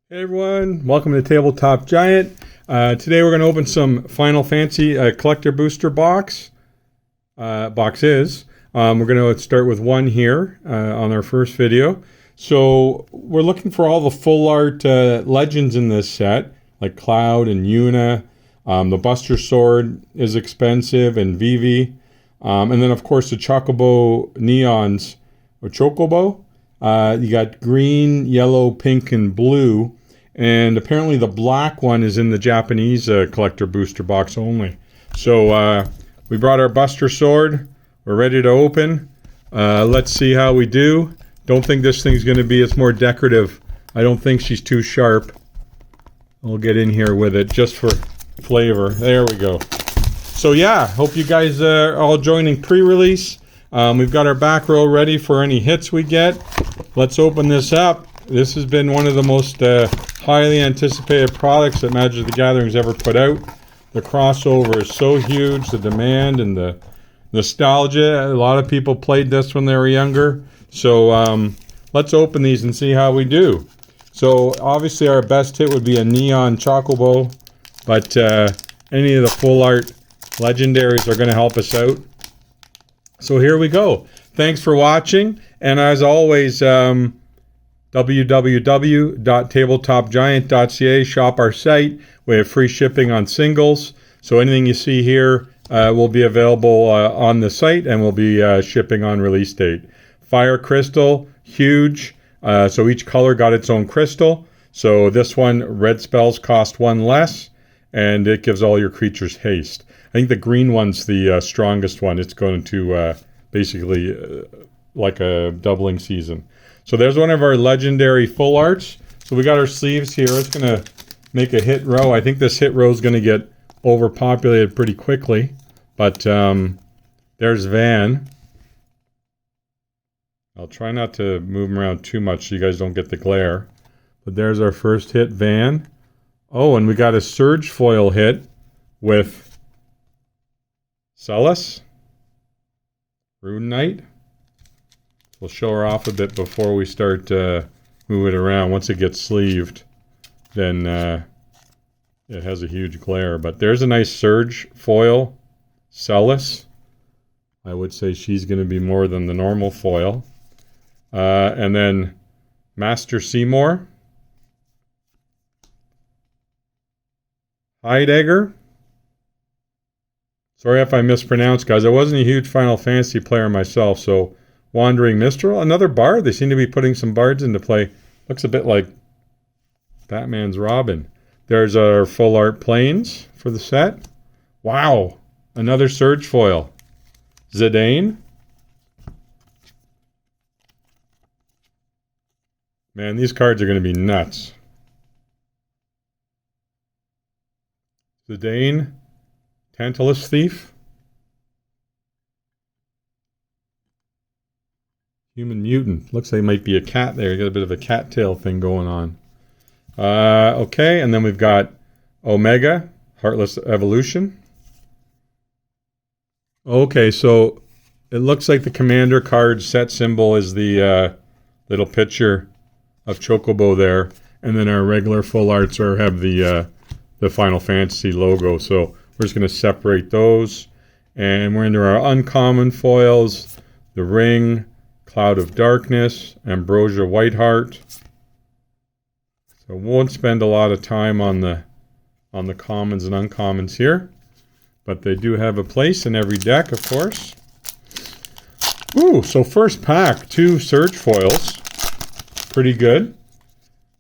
Hey everyone, welcome to Tabletop Giant. Today we're going to open some Final Fantasy collector booster boxes. We're going to start with one here on our first video. So we're looking for all the full art legends in this set, like Cloud and Yuna. The Buster Sword is expensive, and Vivi. And then of course the Chocobo Neons, or Chocobo. You got green, yellow, pink, and blue. And apparently the black one is in the Japanese collector booster box only. So we brought our Buster Sword. We're ready to open. Let's see how we do. Don't think this thing's going to be, it's more decorative. I don't think she's too sharp. We'll get in here with it just for flavor. There we go. So yeah, hope you guys are all joining pre-release. We've got our back row ready for any hits we get. Let's open this up. This has been one of the most highly anticipated products that Magic the Gathering's ever put out. The crossover is so huge, the demand and the nostalgia. A lot of people played this when they were younger. So let's open these and see how we do. So obviously our best hit would be a Neon Chocobo, but any of the full art legendaries are going to help us out. So here we go. Thanks for watching, and as always, www.tabletopgiant.ca, shop our site. We have free shipping on singles, so anything you see here will be available on the site and will be shipping on release date. Fire Crystal, huge. So each color got its own crystal. So this one, red spells cost one less, and it gives all your creatures haste. I think the green one's the strongest one. It's going to basically like a doubling season. So there's one of our legendary full arts. So we got our sleeves here. It's going to make a hit row. I think this hit row is going to get overpopulated pretty quickly. But there's Van. I'll try not to move them around too much so you guys don't get the glare. But there's our first hit, Van. Oh, and we got a Surge foil hit with Celis, Rune Knight. We'll show her off a bit before we start moving it around. Once it gets sleeved, then it has a huge glare. But there's a nice Surge foil, Celis. I would say she's going to be more than the normal foil. And then Master Seymour, Heidegger. Sorry if I mispronounced, guys. I wasn't a huge Final Fantasy player myself, so Wandering Mistral, another bard. They seem to be putting some bards into play. Looks a bit like Batman's Robin. There's our full art planes for the set. Wow, another Surge foil. Zidane. Man, these cards are going to be nuts. Zidane, Tantalus Thief. Human Mutant. Looks like it might be a cat there. You got a bit of a cattail thing going on. Okay, and then we've got Omega, Heartless Evolution. Okay, so it looks like the commander card set symbol is the little picture of Chocobo there, and then our regular full arts have the Final Fantasy logo. So we're just going to separate those, and we're into our uncommon foils, the Ring, Cloud of Darkness, Ambrosia Whiteheart. So won't spend a lot of time on the commons and uncommons here, but they do have a place in every deck, of course. Ooh, so first pack, 2 Surge foils. Pretty good.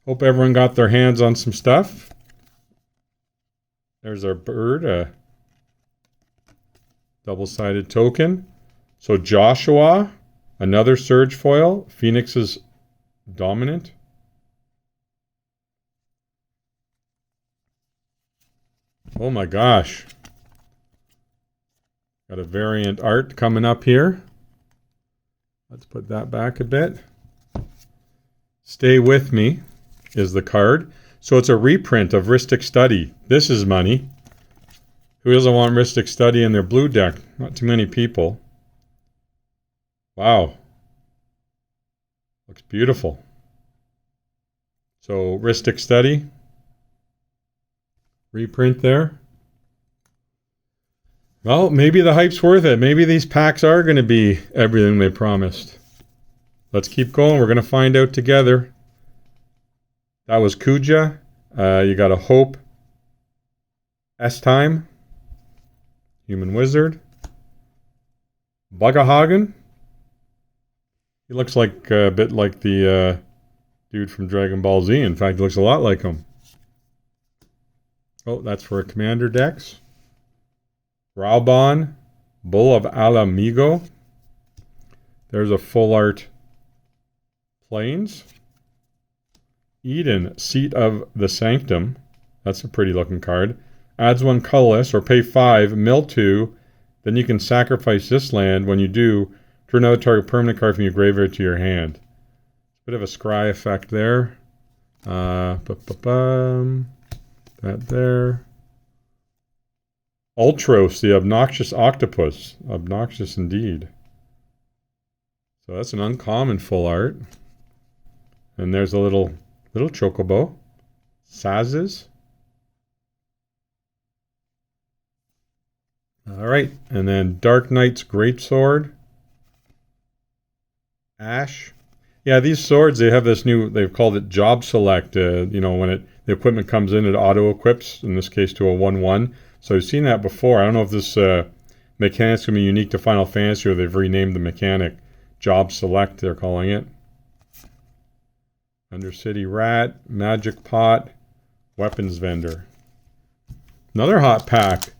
Hope everyone got their hands on some stuff. There's our bird, double-sided token. So Joshua, another Surge foil, Phoenix's Dominant. Oh my gosh. Got a variant art coming up here. Let's put that back a bit. Stay With Me is the card. So it's a reprint of Rhystic Study. This is money. Who doesn't want Rhystic Study in their blue deck? Not too many people. Wow. Looks beautiful. So Ristic Study. Reprint there. Well, maybe the hype's worth it. Maybe these packs are going to be everything they promised. Let's keep going. We're going to find out together. That was Kuja. You got a Hope. S-Time. Human Wizard. Buggehagen. He looks like a bit like the dude from Dragon Ball Z. In fact, he looks a lot like him. Oh, that's for a Commander Dex. Raubon. Bull of Alamigo. There's a full art Plains. Eden, Seat of the Sanctum. That's a pretty looking card. Adds 1 colorless, or pay 5, mill 2. Then you can sacrifice this land. When you do, turn another target permanent card from your graveyard to your hand. Bit of a scry effect there. That there. Ultros, the Obnoxious Octopus. Obnoxious indeed. So that's an uncommon full art. And there's a little Chocobo. Sazes. Alright, and then Dark Knight's Greatsword. Ash. Yeah, these swords, they have this new, they've called it Job Select. You know, when the equipment comes in, it auto-equips, in this case to a 1/1. So I've seen that before. I don't know if this mechanic's going to be unique to Final Fantasy or they've renamed the mechanic. Job Select, they're calling it. Undercity Rat, Magic Pot, Weapons Vendor. Another hot pack.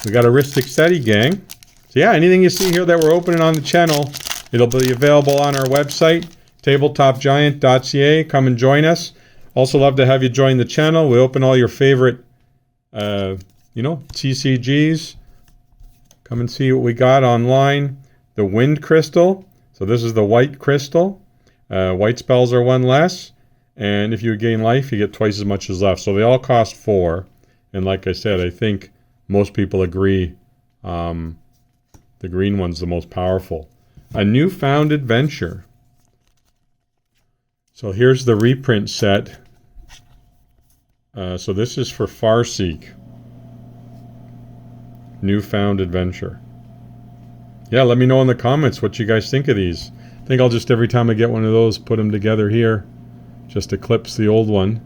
We got a Ristic Study, gang. So yeah, anything you see here that we're opening on the channel, it'll be available on our website, tabletopgiant.ca. Come and join us. Also love to have you join the channel. We open all your favorite, TCGs. Come and see what we got online. The Wind Crystal. So this is the white crystal. White spells are 1 less. And if you gain life, you get twice as much as left. So they all cost 4. And like I said, I think most people agree the green one's the most powerful. A Newfound Adventure. So here's the reprint set. So this is for Farseek. Newfound Adventure. Yeah, let me know in the comments what you guys think of these. I think I'll just, every time I get one of those, put them together here. Just eclipse the old one.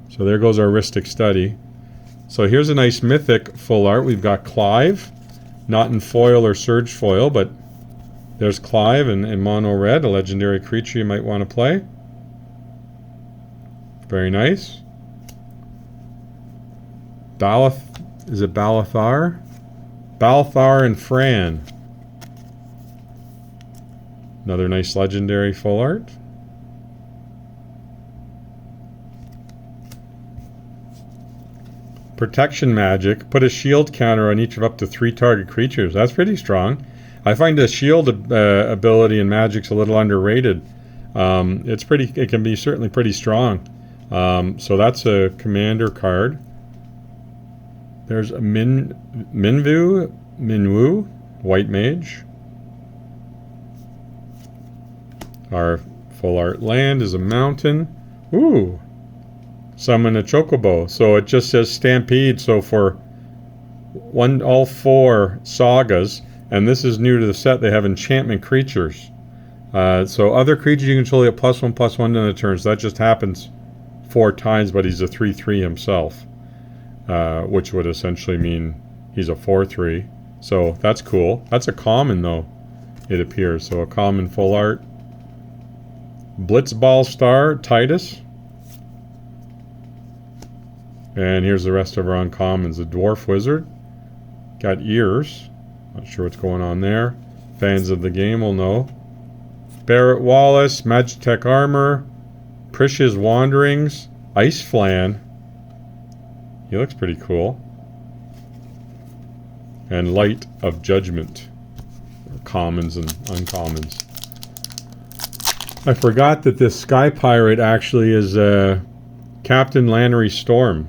So there goes our Ristic Study. So here's a nice Mythic full art. We've got Clive. Not in foil or surge foil, but there's Clive in mono red, a legendary creature you might want to play. Very nice. Is it Balathar? Balthar and Fran. Another nice legendary full art. Protection Magic. Put a shield counter on each of up to 3 target creatures. That's pretty strong. I find the shield ability in Magic's a little underrated. It can be certainly pretty strong. So that's a commander card. There's a Minwu, White Mage. Our full art land is a mountain. Ooh. Summon a Chocobo. So it just says Stampede. So for all 4 sagas, and this is new to the set, they have enchantment creatures. So other creatures you control get +1/+1 on the turn. So that just happens 4 times, but he's a 3/3 himself. Which would essentially mean he's a 4/3. So that's cool. That's a common though, it appears. So a common full art. Blitzball Star, Titus. And here's the rest of our uncommons. The Dwarf Wizard. Got ears. Not sure what's going on there. Fans of the game will know. Barrett Wallace, Magitech Armor. Prish's Wanderings. Ice Flan. He looks pretty cool. And Light of Judgment. Commons and uncommons. I forgot that this Sky Pirate actually is Captain Lannery Storm.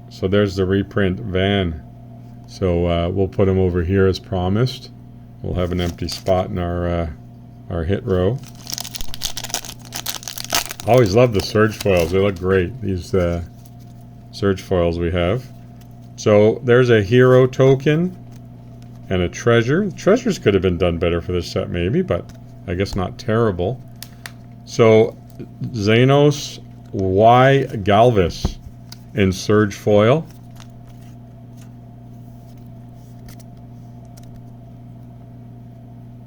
So there's the reprint van. So we'll put him over here as promised. We'll have an empty spot in our hit row. Always love the surge foils. They look great. These surge foils we have. So there's a hero token and a treasure. Treasures could have been done better for this set maybe, but I guess not terrible. So Xenos Y Galvis in surge foil.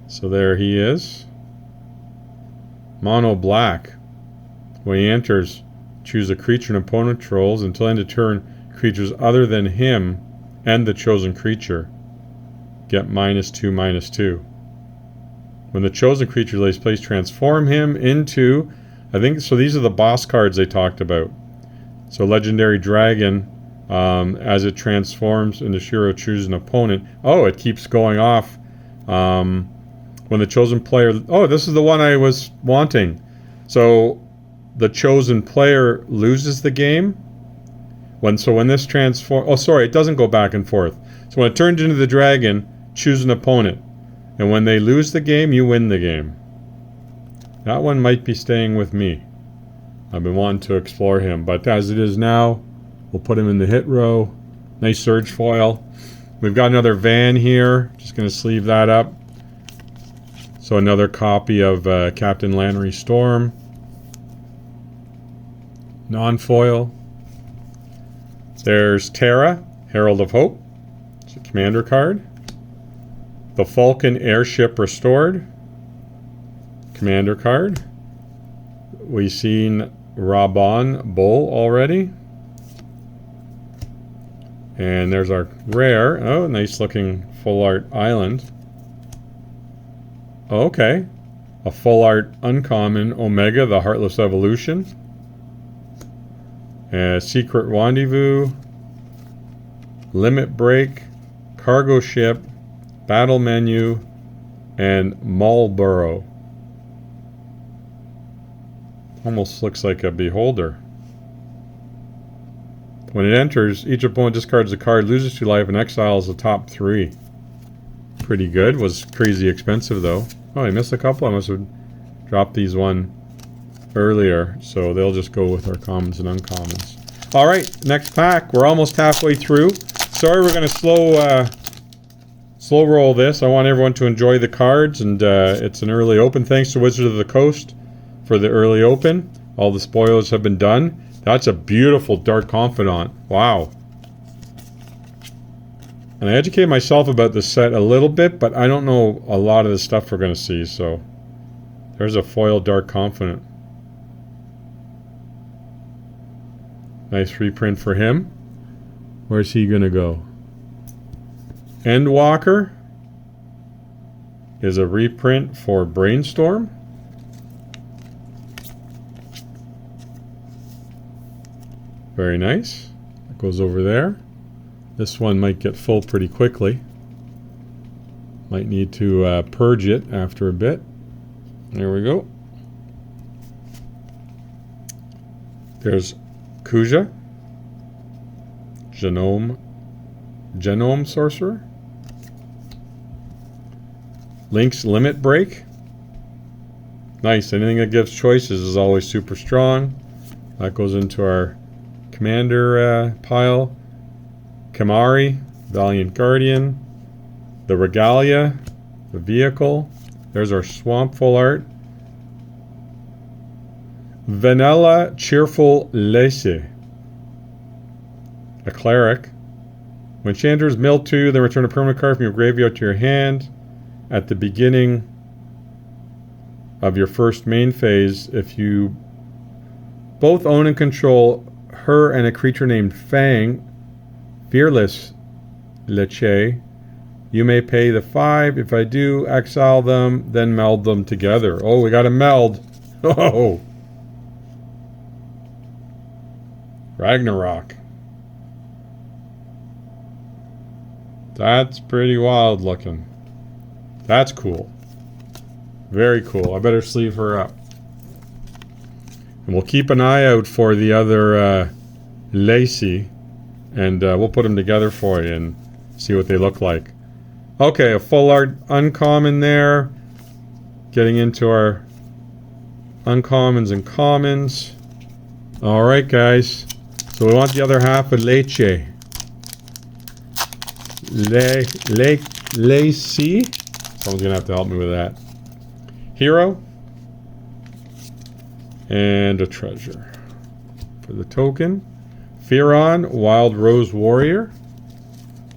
So there he is. Mono black. When he enters, choose a creature an opponent controls. Until end of turn, creatures other than him and the chosen creature get -2/-2. When the chosen creature lays place, transform him into, I think, so these are the boss cards they talked about. So Legendary Dragon, as it transforms into Shiro, choose an opponent. Oh, it keeps going off. When the chosen player, oh, this is the one I was wanting. So the chosen player loses the game. When this transform, oh sorry, it doesn't go back and forth. So when it turns into the dragon, choose an opponent. And when they lose the game, you win the game. That one might be staying with me. I've been wanting to explore him, but as it is now, we'll put him in the hit row. Nice surge foil. We've got another van here. Just going to sleeve that up. So another copy of Captain Lannery Storm. Non-foil. There's Terra, Herald of Hope. It's a commander card. The Falcon Airship Restored. Commander card. We've seen Raban Bull already. And there's our rare. Oh, nice looking full art island. Oh, okay. A full art uncommon Omega, the Heartless Evolution. Secret Rendezvous. Limit Break. Cargo Ship. Battle Menu. And Marlborough. Almost looks like a beholder. When it enters, each opponent discards a card, loses 2 life, and exiles the top 3. Pretty good. Was crazy expensive though. Oh, I missed a couple. I must have dropped these one earlier. So they'll just go with our commons and uncommons. Alright, next pack. We're almost halfway through. Sorry we're going to slow roll this. I want everyone to enjoy the cards, and it's an early open. Thanks to Wizard of the Coast for the early open. All the spoilers have been done. That's a beautiful Dark Confidant. Wow. And I educated myself about the set a little bit, but I don't know a lot of the stuff we're going to see, so there's a foil Dark Confidant. Nice reprint for him. Where's he going to go? Endwalker is a reprint for Brainstorm. Very nice. It goes over there. This one might get full pretty quickly. Might need to purge it after a bit. There we go. There's Kuja. Genome Sorcerer. Link's Limit Break. Nice. Anything that gives choices is always super strong. That goes into our commander pile. Kamari, Valiant Guardian. The Regalia, the vehicle. There's our Swamp full art. Vanilla Cheerful Lace. A cleric. When she enters, mill 2, then return a permanent card from your graveyard to your hand. At the beginning of your first main phase, if you both own and control her and a creature named Fang, Fearless Leche, you may pay the 5. If I do, exile them, then meld them together. Oh, we got a meld. Oh! Ragnarok. That's pretty wild looking. That's cool. Very cool. I better sleeve her up. And we'll keep an eye out for the other Lacey. And we'll put them together for you and see what they look like. Okay, a full art uncommon there. Getting into our uncommons and commons. All right, guys. So we want the other half of Leche. Lacy. Someone's gonna have to help me with that. Hero. And a treasure. For the token. Fearon, Wild Rose Warrior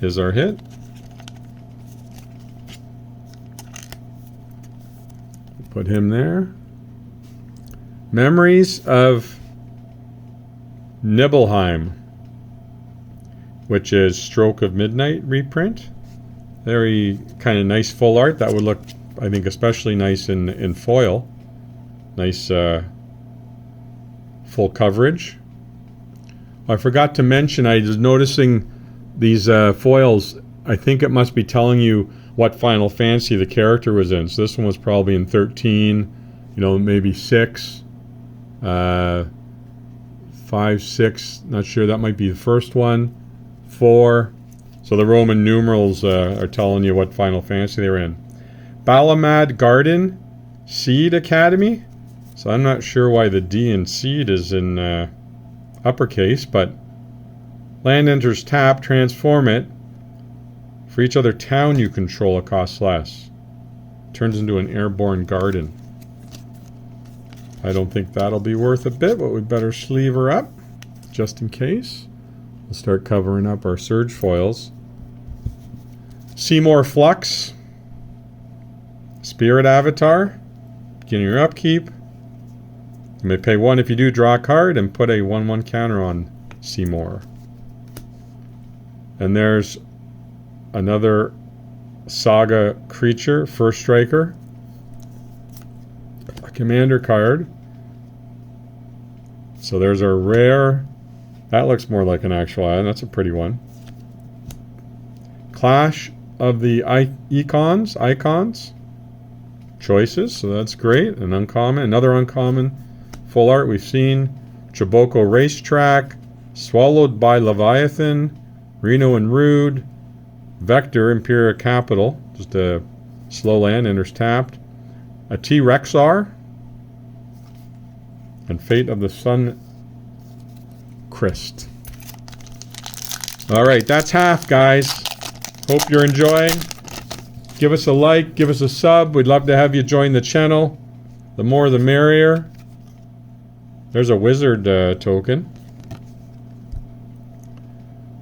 is our hit. Put him there. Memories of Nibelheim, which is Stroke of Midnight reprint. Very kind of nice full art. That would look, I think, especially nice in foil. Nice full coverage. I forgot to mention, I was noticing these foils, I think it must be telling you what Final Fantasy the character was in. So this one was probably in 13, you know, maybe 6, 5, 6, not sure, that might be the first one, 4. So the Roman numerals are telling you what Final Fantasy they were in. Balamad Garden Seed Academy. So I'm not sure why the D in Seed is in uppercase, but land enters tap, transform it. For each other town you control, it costs less. Turns into an airborne garden. I don't think that'll be worth a bit, but we better sleeve her up, just in case. We'll start covering up our surge foils. Seymour Flux. Spirit Avatar. Beginning your upkeep. You may pay 1 if you do draw a card and put a 1/1 counter on Seymour. And there's another Saga creature, First Striker. A commander card. So there's our rare. That looks more like an actual item. That's a pretty one. Clash of the Icons. Choices, so that's great. An uncommon, another uncommon. Full art we've seen. Chocobo Racetrack. Swallowed by Leviathan. Reno and Rude. Vector Imperial Capital. Just a slow land, enters tapped. A T-Rexar. And Fate of the Sun Christ. Alright, that's half, guys. Hope you're enjoying. Give us a like, give us a sub. We'd love to have you join the channel. The more the merrier. There's a wizard token.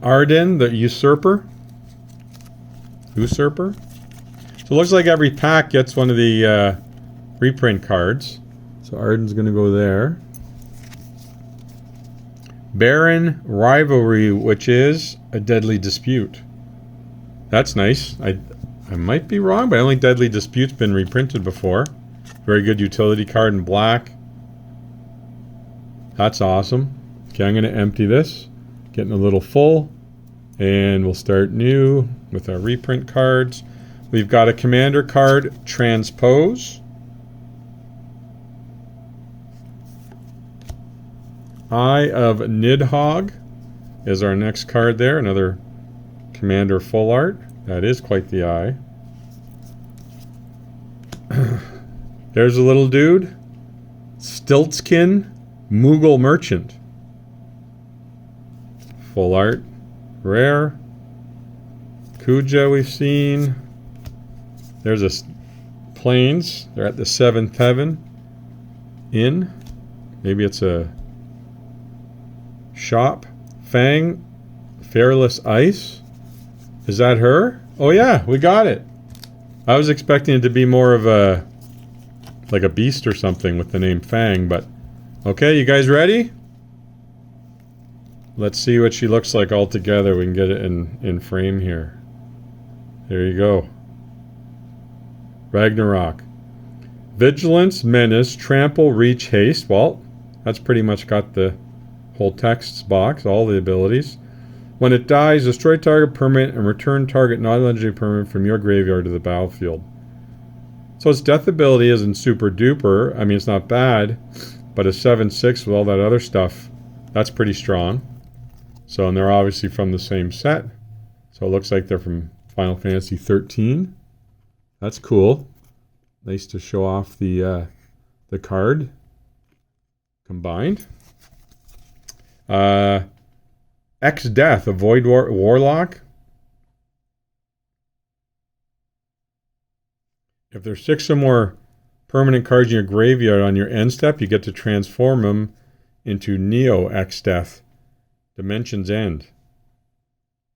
Arden, the Usurper. So it looks like every pack gets one of the reprint cards. So Arden's going to go there. Baron Rivalry, which is a Deadly Dispute. That's nice. I might be wrong, but I don't think Deadly Dispute's been reprinted before. Very good utility card in black. That's awesome. Okay, I'm going to empty this. Getting a little full. And we'll start new with our reprint cards. We've got a commander card, Transpose. Eye of Nidhogg is our next card there. Another commander full art. That is quite the eye. There's a little dude. Stiltskin Moogle Merchant. Full art. Rare. Kuja we've seen. There's a Plains. They're at the 7th heaven. Inn. Maybe it's a shop. Fang. Fearless Ice. Is that her? Oh yeah, we got it. I was expecting it to be more of a like a beast or something with the name Fang, but okay, you guys ready? Let's see what she looks like all together. We can get it in frame here. There you go. Ragnarok. Vigilance, Menace, Trample, Reach, Haste. Well, that's pretty much got the whole text box, all the abilities. When it dies, destroy target permanent and return target non-legendary permanent from your graveyard to the battlefield. So its death ability isn't super duper. I mean, it's not bad, but a 7/6 with all that other stuff, that's pretty strong. So, and they're obviously from the same set. So it looks like they're from Final Fantasy 13. That's cool. Nice to show off the card. combined. X-Death, a Void Warlock. If there's 6 or more permanent cards in your graveyard on your end step, you get to transform them into Neo X-Death. Dimension's End.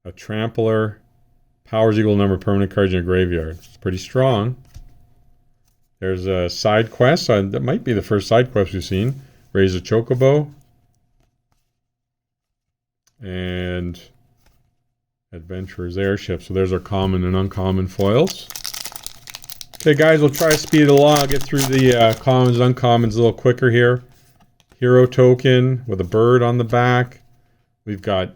A trampler. Powers equal number of permanent cards in your graveyard. It's pretty strong. There's a side quest. That might be the first side quest we've seen. Raise a Chocobo. And Adventurer's Airship. So there's our common and uncommon foils. Okay, guys, we'll try to speed it along. I'll get through the commons and uncommons a little quicker here. Hero token with a bird on the back. We've got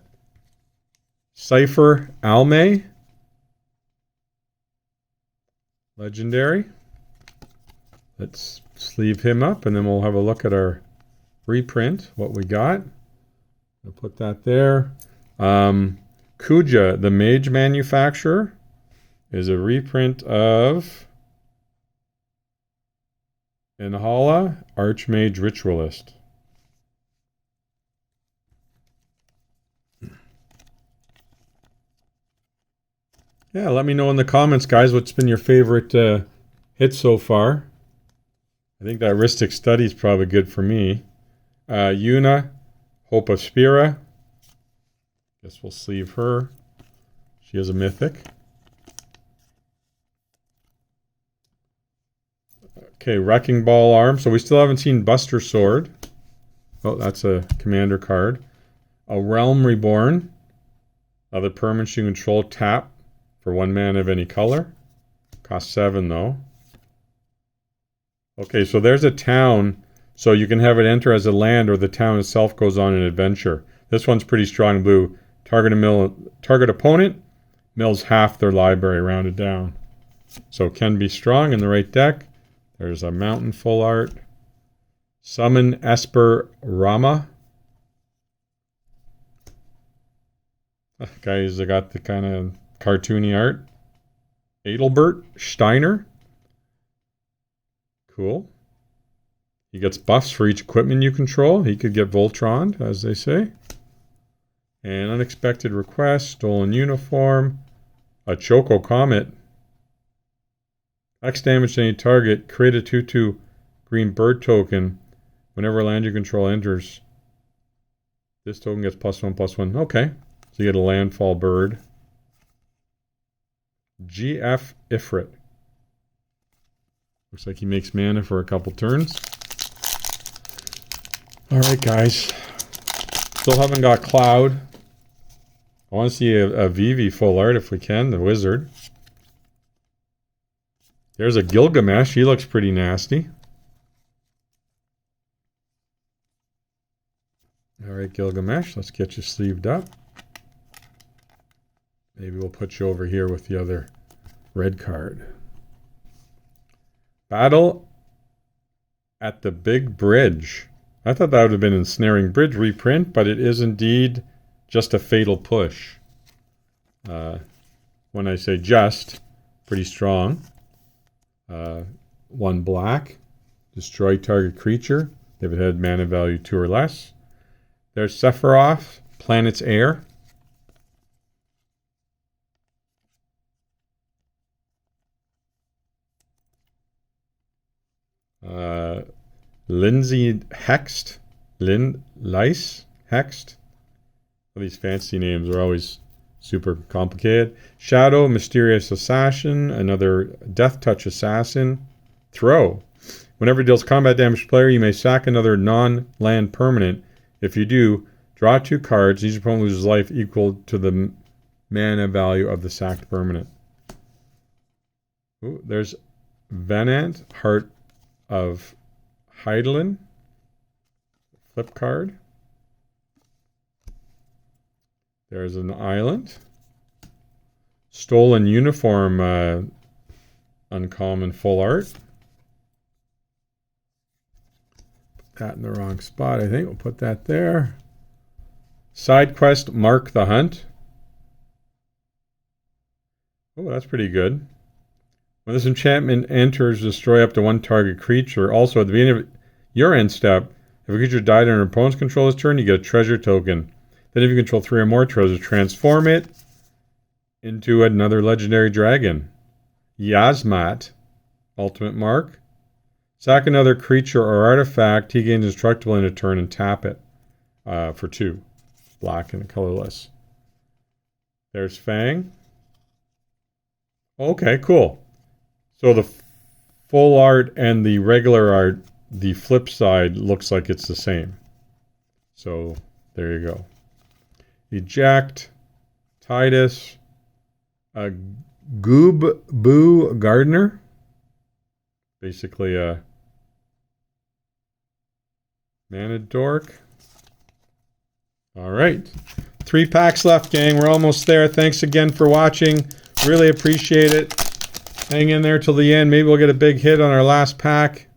Cypher Alme. Legendary. Let's sleeve him up, and then we'll have a look at our reprint, what we got. I'll put that there. Kuja, the Mage Manufacturer, is a reprint of Inhala, Archmage Ritualist. Yeah, let me know in the comments, guys, what's been your favorite hit so far. I think that Ristic Study is probably good for me. Yuna, Hope of Spira. Guess we'll sleeve her. She is a mythic. Okay, Wrecking Ball Arm. So we still haven't seen Buster Sword. Oh, that's a commander card. A Realm Reborn. Other permanents you control, tap for 1 mana of any color. Cost 7 though. Okay, so there's a town. So you can have it enter as a land, or the town itself goes on an adventure. This one's pretty strong blue. Target opponent mills half their library, rounded down. So it can be strong in the right deck. There's a mountain full art. Summon Esper Rama. Guys, I got the kind of cartoony art. Adelbert Steiner. Cool. He gets buffs for each equipment you control. He could get Voltroned, as they say. An Unexpected Request. Stolen Uniform. A Choco Comet. X damage to any target. Create a 2/2 green bird token. Whenever land you control enters, this token gets +1/+1. Okay. So you get a landfall bird. GF Ifrit. Looks like he makes mana for a couple turns. Alright, guys. Still haven't got Cloud. I want to see a Vivi full art if we can, the wizard. There's a Gilgamesh. He looks pretty nasty. Alright, Gilgamesh. Let's get you sleeved up. Maybe we'll put you over here with the other red card. Battle at the Big Bridge. I thought that would have been Ensnaring Bridge reprint, but it is indeed just a Fatal Push. When I say just, pretty strong. 1 black. Destroy target creature. If it had mana value 2 or less. There's Sephiroth, Planet's Heir. Lindsay Hexed. Lice Hexed. All these fancy names are always super complicated. Shadow, Mysterious Assassin. Another Death Touch Assassin. Throw. Whenever it deals combat damage to player, you may sack another non-land permanent. If you do, draw 2 cards. Each opponent loses life equal to the mana value of the sacked permanent. Ooh, there's Venant, Heart of Hydaelyn. Flip card. There's an island. Stolen Uniform, uncommon full art. Put that in the wrong spot, I think. We'll put that there. Side quest, Mark the Hunt. Oh, that's pretty good. When this enchantment enters, destroy up to 1 target creature. Also, at the beginning of your end step, If a creature died under an opponent's control this turn, you get a treasure token. Then if you control 3 or more treasures, transform it into another legendary dragon. Yasmat, ultimate mark. Sack another creature or artifact. He gains indestructible in a turn and tap it for 2. Black and colorless. There's Fang. Okay, cool. So the full art and the regular art, the flip side looks like it's the same. So there you go. Eject, Titus, Goob Boo Gardener. Basically a Mana Dork. All right. 3 packs left, gang. We're almost there. Thanks again for watching. Really appreciate it. Hang in there till the end. Maybe we'll get a big hit on our last pack.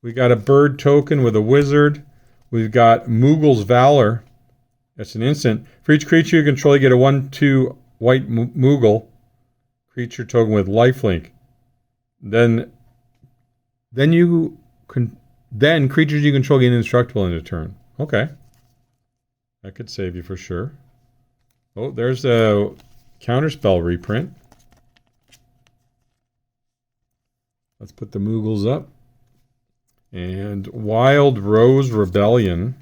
We got a bird token with a wizard. We've got Moogle's Valor. That's an instant. For each creature you control, you get a 1/2 white Moogle creature token with lifelink. Then creatures you control gain indestructible in a turn. Okay. That could save you for sure. Oh, there's a Counterspell reprint. Let's put the Moogles up. And Wild Rose Rebellion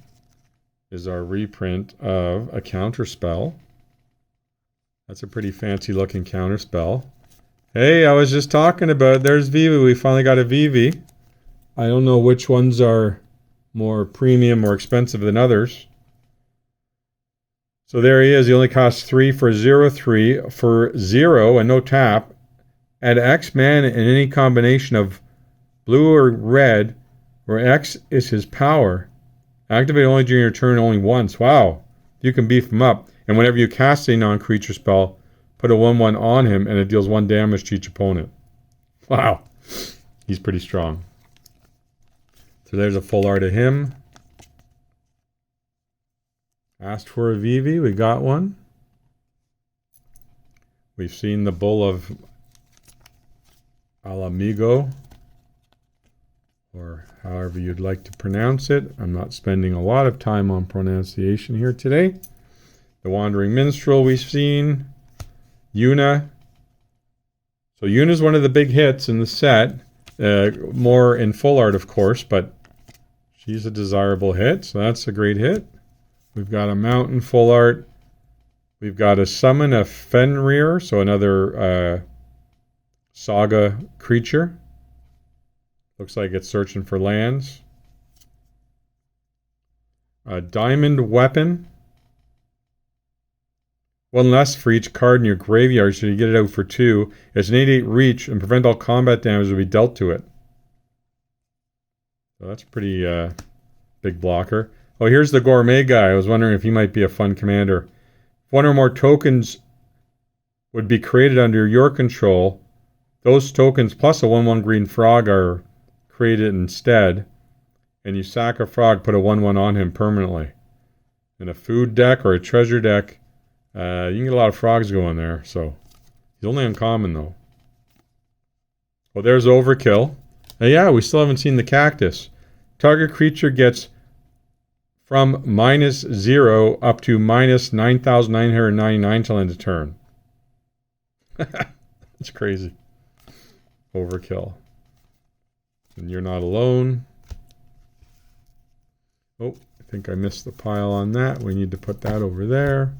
is our reprint of a Counterspell. That's a pretty fancy looking Counterspell. Hey, I was just talking about it. There's Vivi. We finally got a Vivi. I don't know which ones are more premium or expensive than others. So there he is. He only costs 3 for 0/3 for 0 and no tap. Add X mana in any combination of blue or red, where X is his power. Activate only during your turn only once. Wow. You can beef him up. And whenever you cast a non-creature spell, put a 1/1 on him and it deals 1 damage to each opponent. Wow. He's pretty strong. So there's a full art of him. Asked for a Vivi. We got one. We've seen the Bull of Alamigo, or however you'd like to pronounce it. I'm not spending a lot of time on pronunciation here today. The Wandering Minstrel we've seen. Yuna. So Yuna's one of the big hits in the set. More in full art, of course, but she's a desirable hit, so that's a great hit. We've got a Mountain full art. We've got a Summon of Fenrir, so another saga creature. Looks like it's searching for lands. A Diamond Weapon. 1 less for each card in your graveyard, so you get it out for 2. It's an 8/8 reach, and prevent all combat damage will be dealt to it. So that's a pretty big blocker. Oh, here's the Gourmet guy. I was wondering if he might be a fun commander. If 1 or more tokens would be created under your control, those tokens plus a 1/1 green frog are created instead. And you sack a frog, put a 1/1 on him permanently. In a food deck or a treasure deck, you can get a lot of frogs going there. So he's only uncommon though. Well, there's Overkill. Yeah, we still haven't seen the Cactus. Target creature gets from -0 up to -9,999 till end of turn. That's crazy. Overkill. And you're not alone. Oh, I think I missed the pile on that. We need to put that over there.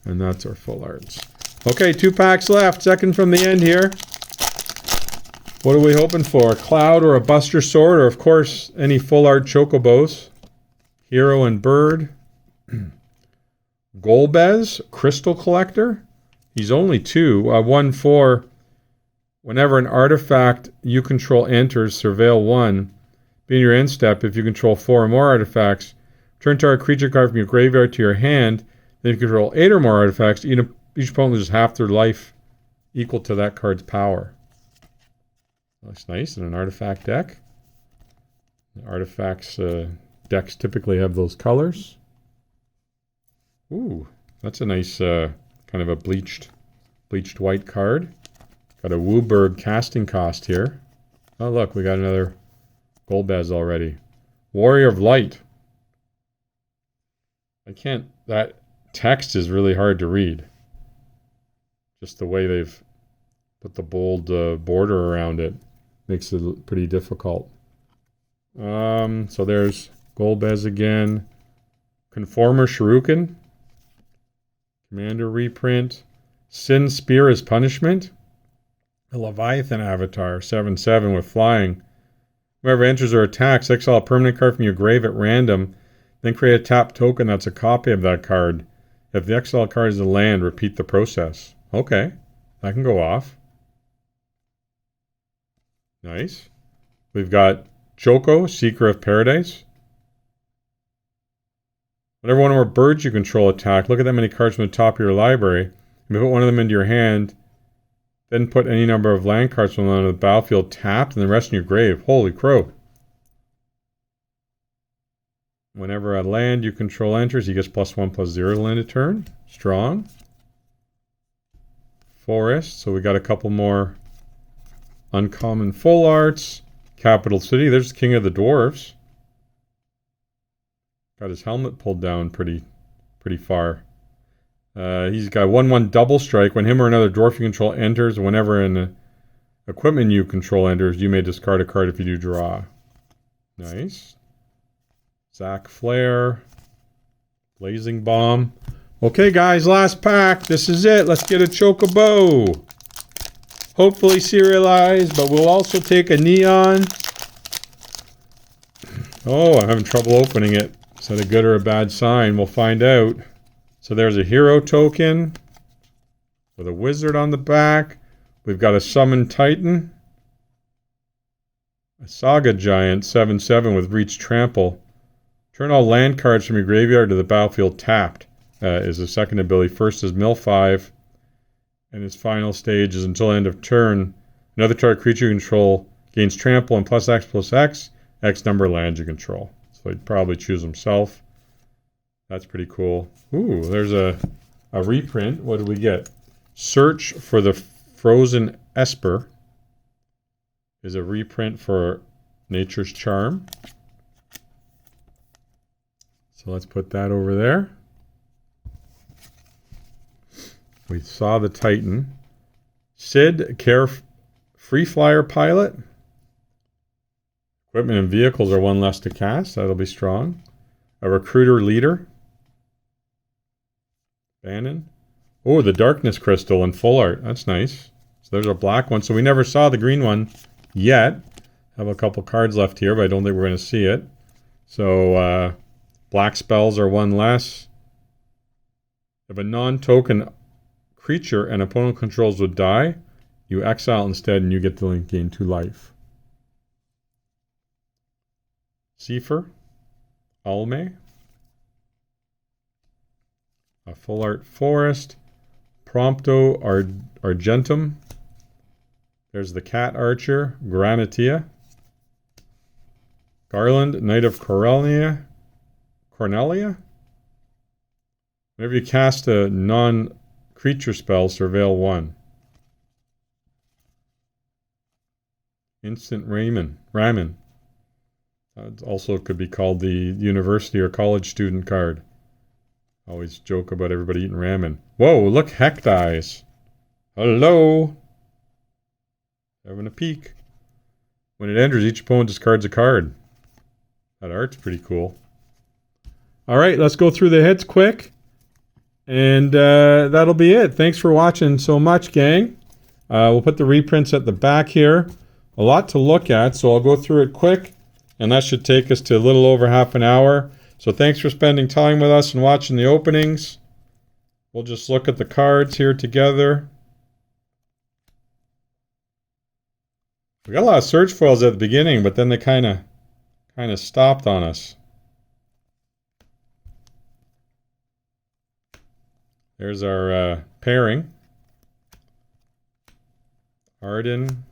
And that's our full arts. Okay, 2 packs left. Second from the end here. What are we hoping for? A Cloud or a Buster Sword, or of course, any full art Chocobos. Hero and Bird. Golbez, Crystal Collector. He's only 2. 1/4. Whenever an artifact you control enters, surveil 1. Being your end step, if you control 4 or more artifacts, turn target creature card from your graveyard to your hand. Then if you control 8 or more artifacts, each opponent loses half their life equal to that card's power. That's nice in an artifact deck. Artifacts decks typically have those colors. Ooh, that's a nice kind of a bleached white card. Got a Wooburg casting cost here. Oh look, we got another Golbez already. Warrior of Light. I can't... That text is really hard to read. Just the way they've put the bold border around it makes it pretty difficult. So there's Golbez again. Conformer Shuriken. Commander reprint. Sin Spear as punishment. A Leviathan avatar, 7/7 with flying. Whoever enters or attacks, exile a permanent card from your grave at random, then create a tap token that's a copy of that card. If the exile card is a land, repeat the process. Okay, that can go off. Nice. We've got Choco, Seeker of Paradise. Whenever one of our birds you control attack, look at that many cards from the top of your library, and put one of them into your hand, then put any number of land cards from on the battlefield tapped and the rest in your grave. Holy crow. Whenever a land you control enters, he gets +1/+0 to land a turn. Strong. Forest. So we got a couple more uncommon full arts. Capital City. There's King of the Dwarves. Got his helmet pulled down pretty far. He's got 1/1 double strike. When him or another dwarf you control enters, whenever an equipment you control enters, you may discard a card if you do draw. Nice. Zac Flare. Blazing Bomb. Okay, guys, last pack. This is it. Let's get a Chocobo. Hopefully serialized, but we'll also take a Neon. Oh, I'm having trouble opening it. Is that a good or a bad sign? We'll find out. So there's a hero token with a wizard on the back. We've got a Summon Titan. A Saga Giant, 7/7 with Reach Trample. Turn all land cards from your graveyard to the battlefield tapped. Is the second ability. First is Mill 5. And his final stage is until end of turn. Another target creature you control gains trample and +X/+X. X number of lands you control. So he'd probably choose himself. That's pretty cool. Ooh, there's a reprint. What did we get? Search for the Frozen Esper is a reprint for Nature's Charm. So let's put that over there. We saw the Titan. Sid, Free Flyer Pilot. Equipment and vehicles are one less to cast. That'll be strong. A Recruiter Leader. Bannon. Oh, the Darkness Crystal in full art. That's nice. So there's a black one. So we never saw the green one yet. Have a couple cards left here, but I don't think we're going to see it. So black spells are one less. If a non-token creature an opponent controls would die, you exile instead and you get to gain 2 life. Seifer. Alme. A full art forest. Prompto Argentum. There's the cat archer. Granitia. Garland, Knight of Cornelia. Whenever you cast a non-creature spell, surveil 1. Instant Ramen. Also could be called the university or college student card. Always joke about everybody eating ramen. Whoa, look, Heck Dies. Hello. Having a peek. When it enters, each opponent discards a card. That art's pretty cool. All right, let's go through the hits quick. And that'll be it. Thanks for watching so much, gang. We'll put the reprints at the back here. A lot to look at, so I'll go through it quick. And that should take us to a little over half an hour. So thanks for spending time with us and watching the openings. We'll just look at the cards here together. We got a lot of search foils at the beginning, but then they kind of stopped on us. There's our pairing. Arden.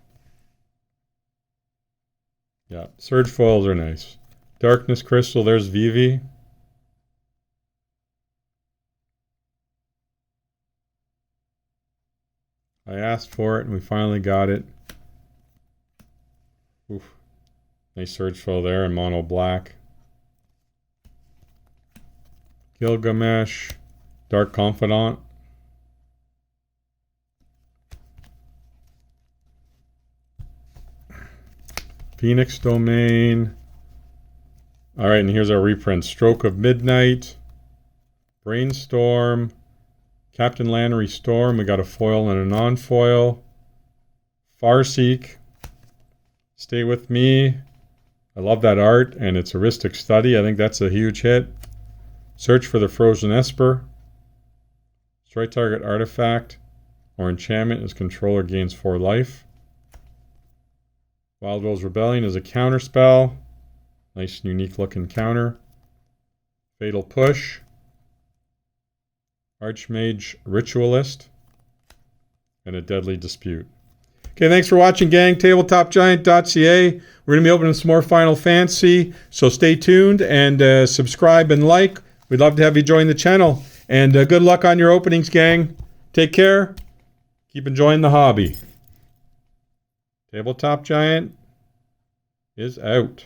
Yeah, surge foils are nice. Darkness Crystal, there's Vivi. I asked for it and we finally got it. Oof. Nice surge foil there in mono black. Gilgamesh, Dark Confidant. Phoenix Domain. All right, and here's our reprint. Stroke of Midnight, Brainstorm, Captain Lannery Storm. We got a foil and a non-foil. Farseek, Stay With Me. I love that art, and it's heuristic study. I think that's a huge hit. Search for the Frozen Esper. Strike target artifact or enchantment as controller gains 4 life. Wild Rose Rebellion is a counter spell. Nice, unique looking counter. Fatal Push. Archmage Ritualist. And a Deadly Dispute. Okay, thanks for watching, gang. TabletopGiant.ca. We're going to be opening some more Final Fantasy, so stay tuned and subscribe and like. We'd love to have you join the channel. And good luck on your openings, gang. Take care. Keep enjoying the hobby. Tabletop Giant is out.